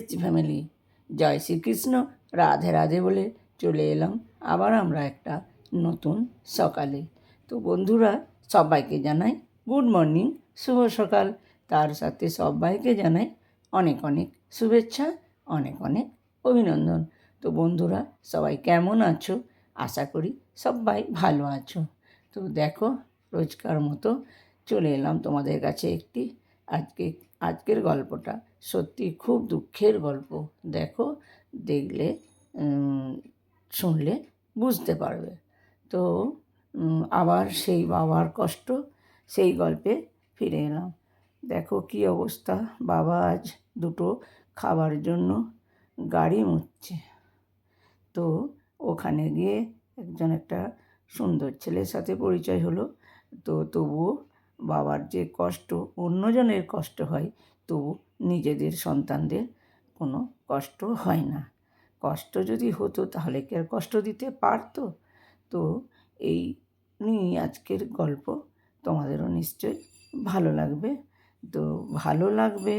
এসছি ফ্যামিলি। জয় শ্রীকৃষ্ণ, রাধে রাধে বলে চলে এলাম আবার আমরা একটা নতুন সকালে। তো বন্ধুরা, সবাইকে জানাই গুড মর্নিং, শুভ সকাল। তার সাথে সবাইকে জানাই অনেক অনেক শুভেচ্ছা, অনেক অনেক অভিনন্দন। তো বন্ধুরা, সবাই কেমন আছো? আশা করি সবাই ভালো আছো। তো দেখো, রোজকার মতো চলে এলাম তোমাদের কাছে একটি আজকের গল্পটা সত্যি খুব দুঃখের গল্প। দেখো, দেখলে শুনলে বুঝতে পারবে। তো আবার সেই বাবার কষ্ট, সেই গল্পে ফিরে এলাম। দেখো কি অবস্থা, বাবা আজ দুটো খাবার জন্য গাড়ি মুছছে। তো ওখানে গিয়ে একটা সুন্দর ছেলের সাথে পরিচয় হলো। তো তবুও বাবার যে কষ্ট, অন্যজনের কষ্ট হয়, তবু নিজেদের সন্তানদের কোনো কষ্ট হয় না। কষ্ট যদি হতো তাহলে কি আর কষ্ট দিতে পারতো? তো এই নিয়ে আজকের গল্প তোমাদেরও নিশ্চয়ই ভালো লাগবে। তো ভালো লাগবে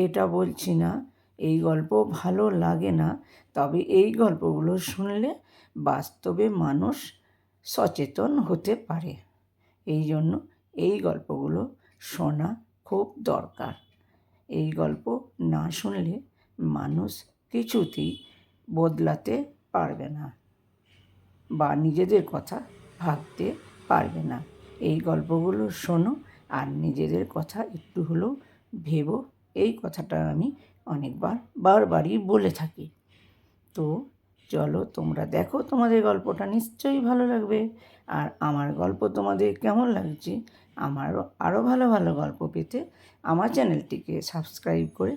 এটা বলছি না, এই গল্প ভালো লাগে না, তবে এই গল্পগুলো শুনলে বাস্তবে মানুষ সচেতন হতে পারে। এই জন্য এই গল্পগুলো শোনা খুব দরকার। এই গল্প না শুনলে মানুষ কিছুতেই বদলাতে পারবে না বা নিজেদের কথা ভাবতে পারবে না। এই গল্পগুলো শোনো আর নিজেদের কথা একটু হলেও ভেবো। এই কথাটা আমি বারবারই বলে থাকি। তো চলো, তোমরা দেখো, তোমাদের গল্পটা নিশ্চয়ই ভালো লাগবে। আর আমার গল্প তোমাদের কেমন লাগছে, আরও ভালো ভালো গল্প পেতে আমার চ্যানেলটিকে সাবস্ক্রাইব করে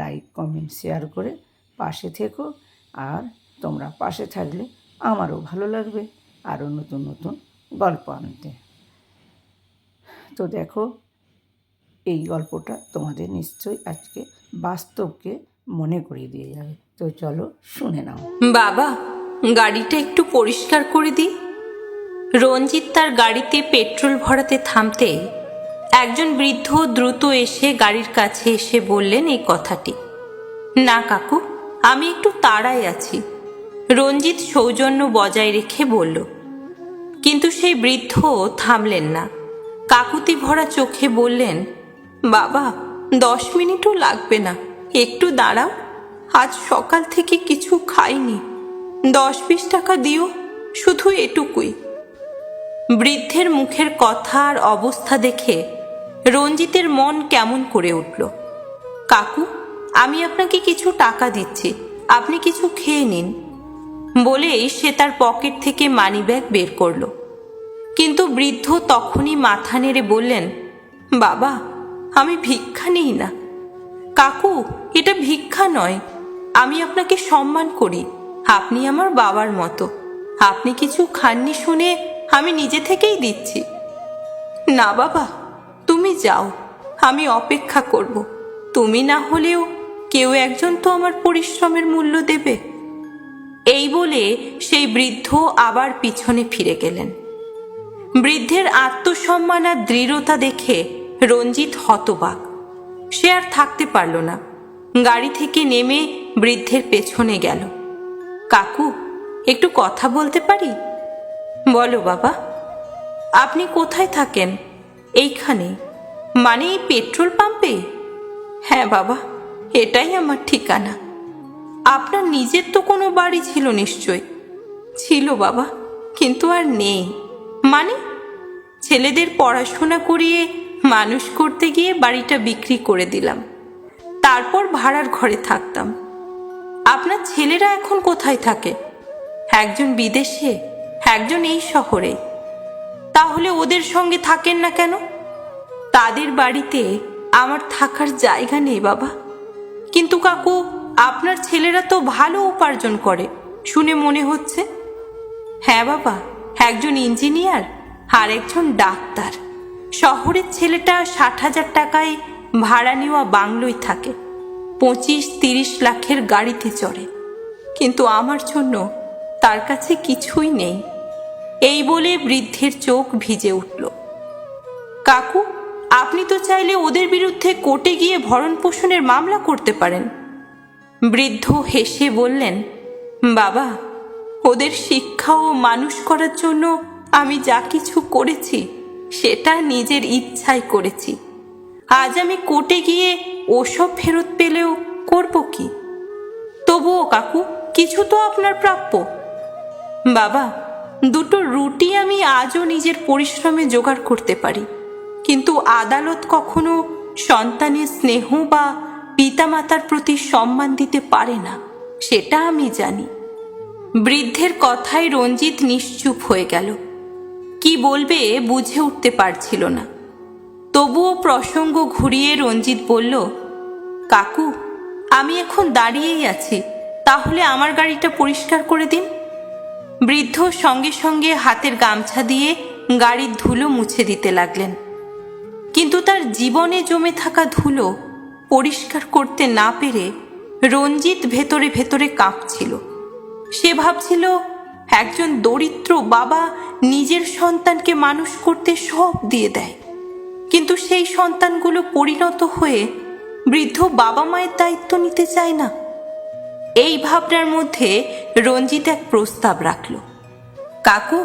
লাইক, কমেন্ট, শেয়ার করে পাশে থেকো। আর তোমরা পাশে থাকলে আমারও ভালো লাগবে আরও নতুন নতুন গল্প আনতে। তো দেখো, এই গল্পটা তোমাদের নিশ্চয়ই আজকে বাস্তবকে মনে করিয়ে দিয়ে যাবে। তো চলো শুনে নাও। বাবা, গাড়িটা একটু পরিষ্কার করে দিই। রঞ্জিত তার গাড়িতে পেট্রোল ভরাতে থামতে একজন বৃদ্ধ দ্রুত এসে গাড়ির কাছে এসে বললেন এই কথাটি। না কাকু, আমি একটু তাড়ায় আছি, রঞ্জিত সৌজন্য বজায় রেখে বলল। কিন্তু সেই বৃদ্ধ থামলেন না। কাকুতি ভরা চোখে বললেন, বাবা 10 মিনিটও লাগবে না, একটু দাঁড়াও, আজ সকাল থেকে কিছু খাইনি, 10-20 টাকা দিও, শুধু এটুকুই। বৃদ্ধের মুখের কথা আর অবস্থা দেখে রঞ্জিতের মন কেমন করে উঠল। কাকু, আমি আপনাকে কিছু টাকা দিচ্ছি, আপনি কিছু খেয়ে নিন, বলেই সে তার পকেট থেকে মানিব্যাগ বের করল। কিন্তু বৃদ্ধ তখনই মাথা নেড়ে বললেন, বাবা, আমি ভিক্ষা নিই না। কাকু, এটা ভিক্ষা নয়, আমি আপনাকে সম্মান করি, আপনি আমার বাবার মতো, আপনি কিছু খাননি শুনে আমি নিজে থেকেই দিচ্ছি। না বাবা, তুমি যাও, আমি অপেক্ষা করব, তুমি না হলেও কেউ একজন তো আমার পরিশ্রমের মূল্য দেবে। এই বলে সেই বৃদ্ধ আবার পিছনে ফিরে গেলেন। বৃদ্ধের আত্মসম্মান আর দৃঢ়তা দেখে রঞ্জিত হতবাক। সে আর থাকতে পারল না, গাড়ি থেকে নেমে বৃদ্ধের পেছনে গেল। কাকু, একটু কথা বলতে পারি? বলো বাবা। আপনি কোথায় থাকেন? এইখানে, মানে এই পেট্রোল পাম্পে? হ্যাঁ বাবা, এটাই আমার ঠিকানা। আপনার নিজের তো কোনো বাড়ি ছিল নিশ্চয়? ছিল বাবা, কিন্তু আর নেই। মানে? ছেলেদের পড়াশোনা করিয়ে মানুষ করতে গিয়ে বাড়িটা বিক্রি করে দিলাম, তারপর ভাড়ার ঘরে থাকতাম। আপনার ছেলেরা এখন কোথায় থাকে? একজন বিদেশে, একজন এই শহরে। তাহলে ওদের সঙ্গে থাকেন না কেন? তাদের বাড়িতে আমার থাকার জায়গা নেই বাবা। কিন্তু কাকু, আপনার ছেলেরা তো ভালো উপার্জন করে শুনে মনে হচ্ছে। হ্যাঁ বাবা, একজন ইঞ্জিনিয়ার আর একজন ডাক্তার। শহরের ছেলেটা 60,000 টাকায় ভাড়া নেওয়া বাংলোয় থাকে, 25-30 লাখের গাড়িতে চড়ে, কিন্তু আমার জন্য তার কাছে কিছুই নেই। এই বলে বৃদ্ধের চোখ ভিজে উঠল। কাকু, আপনি তো চাইলে ওদের বিরুদ্ধে কোর্টে গিয়ে ভরণ পোষণের মামলা করতে পারেন। বৃদ্ধ হেসে বললেন, বাবা, ওদের শিক্ষা ও মানুষ করার জন্য আমি যা কিছু করেছি সেটা নিজের ইচ্ছায় করেছি। আজ আমি কোর্টে গিয়ে ওসব ফেরত পেলেও করব কি? তবুও কাকু, কিছু তো আপনার প্রাপ্য। বাবা, দুটো রুটি আমি আজও নিজের পরিশ্রমে জোগাড় করতে পারি, কিন্তু আদালত কখনো সন্তানের স্নেহ বা পিতামাতার প্রতি সম্মান দিতে পারে না, সেটা আমি জানি। বৃদ্ধের কথায় রঞ্জিত নিশ্চুপ হয়ে গেল। কি বলবে বুঝে উঠতে পারছিল না। তবুও প্রসঙ্গ ঘুরিয়ে রঞ্জিত বলল, কাকু, আমি এখন দাঁড়িয়েই আছি, তাহলে আমার গাড়িটা পরিষ্কার করে দিন। বৃদ্ধ সঙ্গে সঙ্গে হাতের গামছা দিয়ে গাড়ির ধুলো মুছে দিতে লাগলেন। কিন্তু তার জীবনে জমে থাকা ধুলো পরিষ্কার করতে না পেরে রঞ্জিত ভেতরে ভেতরে কাঁপছিল। সে ভাবছিল, একজন দরিদ্র বাবা নিজের সন্তানকে মানুষ করতে সব দিয়ে দেয়, কিন্তু সেই সন্তানগুলো পরিণত হয়ে বৃদ্ধ বাবা মায়ের দায়িত্ব নিতে চায় না। এই ভাবনার মধ্যে রঞ্জিত এক প্রস্তাব রাখল, কাকু,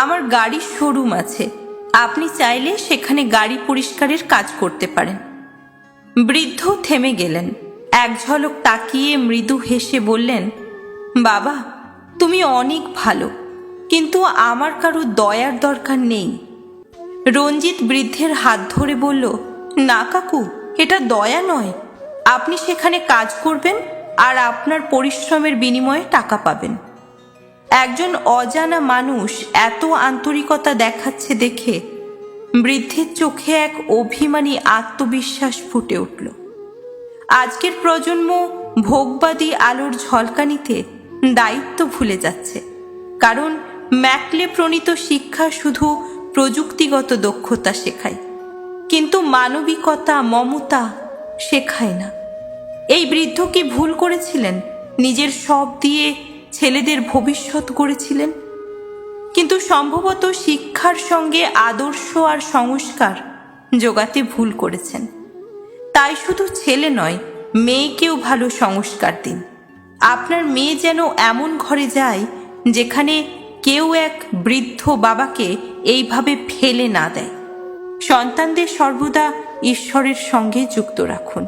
আমার গাড়ির শোরুম আছে, আপনি চাইলে সেখানে গাড়ি পরিষ্কারের কাজ করতে পারেন। বৃদ্ধ থেমে গেলেন। এক ঝলক তাকিয়ে মৃদু হেসে বললেন, বাবা, তুমি অনেক ভালো, কিন্তু আমার কারো দয়ার দরকার নেই। রঞ্জিত বৃদ্ধের হাত ধরে বলল, না কাকু, এটা দয়া নয়। আপনি সেখানে কাজ করবেন আর আপনার পরিশ্রমের বিনিময়ে টাকা পাবেন। একজন অজানা মানুষ এত আন্তরিকতা দেখাচ্ছে দেখে বৃদ্ধের চোখে এক অভিমানী আত্মবিশ্বাস ফুটে উঠল। আজকের প্রজন্ম ভোগবাদী আলোর ঝলকানিতে দায়িত্ব ভুলে যাচ্ছে, কারণ ম্যাকলে প্রণীত শিক্ষা শুধু প্রযুক্তিগত দক্ষতা শেখায়, কিন্তু মানবিকতা, মমতা শেখায় না। এই বৃদ্ধ কি ভুল করেছিলেন? নিজের সব দিয়ে ছেলেদের ভবিষ্যৎ গড়েছিলেন, কিন্তু সম্ভবত শিক্ষার সঙ্গে আদর্শ আর সংস্কার জোগাতে ভুল করেছেন। তাই শুধু ছেলে নয়, মেয়েকেও ভালো সংস্কার দিন। আপনার মেয়ে যেন এমন ঘরে যায় যেখানে কেউ এক বৃদ্ধ বাবাকে এইভাবে ফেলে না দেয়। সন্তানদের সর্বদা ঈশ্বরের সঙ্গে যুক্ত রাখুন।